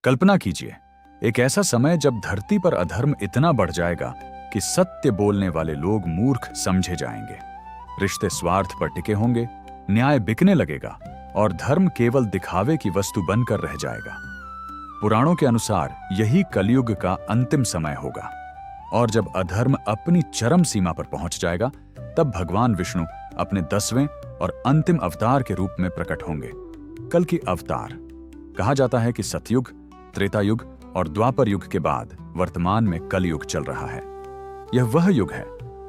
कल्पना कीजिए, एक ऐसा समय जब धरती पर अधर्म इतना बढ़ जाएगा कि सत्य बोलने वाले लोग मूर्ख समझे जाएंगे, रिश्ते स्वार्थ पर टिके होंगे, न्याय बिकने लगेगा और धर्म केवल दिखावे की वस्तु बनकर रह जाएगा। पुराणों के अनुसार यही कलयुग का अंतिम समय होगा और जब अधर्म अपनी चरम सीमा पर पहुंच जाएगा, तब भगवान विष्णु अपने 10वें और अंतिम अवतार के रूप में प्रकट होंगे। कल की अवतार कहा जाता है कि सतयुग, त्रेता युग और द्वापर युग के बाद वर्तमान में कलयुग चल रहा है। यह वह युग है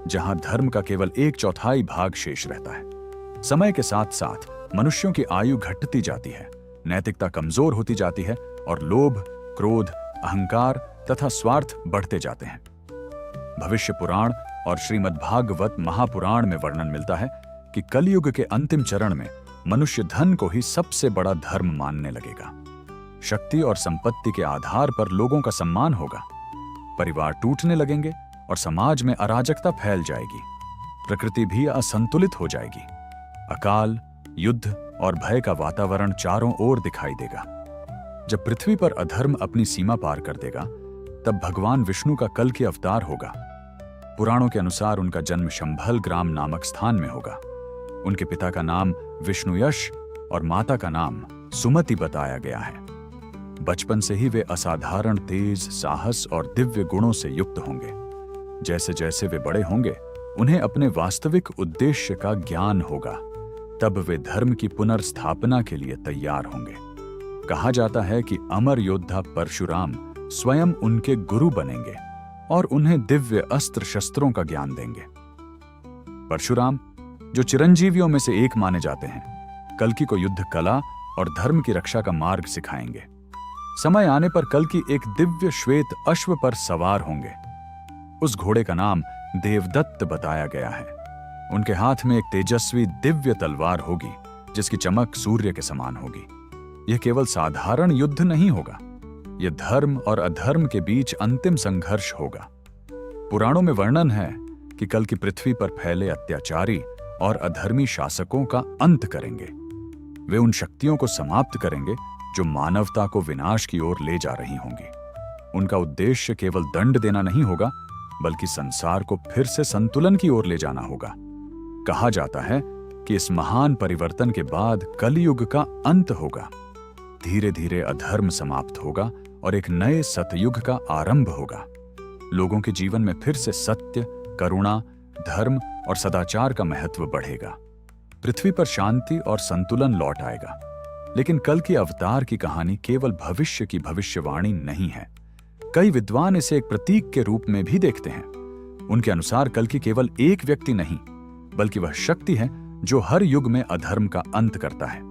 जहां धर्म का केवल 1/4 भाग शेष रहता है। समय के साथ साथ मनुष्यों की आयु घटती जाती है, नैतिकता कमजोर होती जाती है और लोभ, क्रोध, अहंकार तथा स्वार्थ बढ़ते जाते हैं। भविष्य पुराण और श्रीमद्भागवत महापुराण में वर्णन मिलता है कि कलयुग के अंतिम चरण में मनुष्य धन को ही सबसे बड़ा धर्म मानने लगेगा। शक्ति और संपत्ति के आधार पर लोगों का सम्मान होगा, परिवार टूटने लगेंगे और समाज में अराजकता फैल जाएगी। प्रकृति भी असंतुलित हो जाएगी। अकाल, युद्ध और भय का वातावरण चारों ओर दिखाई देगा। जब पृथ्वी पर अधर्म अपनी सीमा पार कर देगा, तब भगवान विष्णु का कल की अवतार होगा। पुराणों के अनुसार उनका जन्म शंभल ग्राम नामक स्थान में होगा। उनके पिता का नाम विष्णुयश और माता का नाम सुमति बताया गया है। बचपन से ही वे असाधारण तेज, साहस और दिव्य गुणों से युक्त होंगे। जैसे जैसे वे बड़े होंगे, उन्हें अपने वास्तविक उद्देश्य का ज्ञान होगा। तब वे धर्म की पुनर्स्थापना के लिए तैयार होंगे। कहा जाता है कि अमर योद्धा परशुराम स्वयं उनके गुरु बनेंगे और उन्हें दिव्य अस्त्र शस्त्रों का ज्ञान देंगे। परशुराम, जो चिरंजीवियों में से एक माने जाते हैं, कल्कि को युद्ध कला और धर्म की रक्षा का मार्ग सिखाएंगे। समय आने पर कल्कि एक दिव्य श्वेत अश्व पर सवार होंगे। उस घोड़े का नाम देवदत्त बताया गया है। उनके हाथ में एक तेजस्वी दिव्य तलवार होगी, जिसकी चमक सूर्य के समान होगी। यह केवल साधारण युद्ध नहीं होगा, यह धर्म और अधर्म के बीच अंतिम संघर्ष होगा। पुराणों में वर्णन है कि कल की पृथ्वी पर फैले अत्याचारी और अधर्मी शासकों का अंत करेंगे। वे उन शक्तियों को समाप्त करेंगे जो मानवता को विनाश की ओर ले जा रही होंगी। उनका उद्देश्य केवल दंड देना नहीं होगा, बल्कि संसार को फिर से संतुलन की ओर ले जाना होगा। कहा जाता है कि इस महान परिवर्तन के बाद कलयुग का अंत होगा। धीरे धीरे अधर्म समाप्त होगा और एक नए सतयुग का आरंभ होगा। लोगों के जीवन में फिर से सत्य, करुणा, धर्म और सदाचार का महत्व बढ़ेगा। पृथ्वी पर शांति और संतुलन लौट आएगा। लेकिन कल की अवतार की कहानी केवल भविष्य की भविष्यवाणी नहीं है। कई विद्वान इसे एक प्रतीक के रूप में भी देखते हैं। उनके अनुसार कल की केवल एक व्यक्ति नहीं, बल्कि वह शक्ति है जो हर युग में अधर्म का अंत करता है।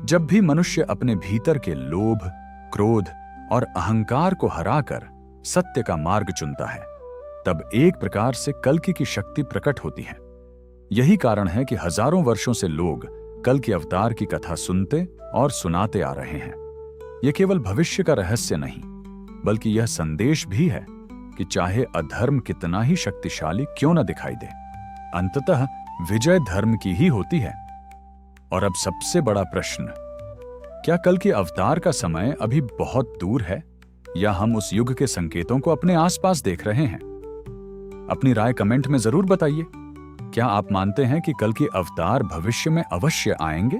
जब भी मनुष्य अपने भीतर के लोभ, क्रोध और अहंकार को हराकर सत्य का मार्ग चुनता है, तब एक प्रकार से कल्कि की शक्ति प्रकट होती है। यही कारण है कि हजारों वर्षों से लोग कल की अवतार की कथा सुनते और सुनाते आ रहे हैं। यह केवल भविष्य का रहस्य नहीं, बल्कि यह संदेश भी है कि चाहे अधर्म कितना ही शक्तिशाली क्यों न दिखाई दे, अंततः विजय धर्म की ही होती है। और अब सबसे बड़ा प्रश्न, क्या कल के अवतार का समय अभी बहुत दूर है या हम उस युग के संकेतों को अपने आसपास देख रहे हैं? अपनी राय कमेंट में जरूर बताइए। क्या आप मानते हैं कि कल के अवतार भविष्य में अवश्य आएंगे?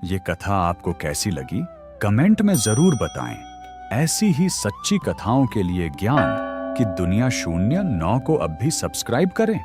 ये कथा आपको कैसी लगी, कमेंट में जरूर बताएं। ऐसी ही सच्ची कथाओं के लिए ज्ञान की दुनिया 09 को अब भी सब्सक्राइब करें।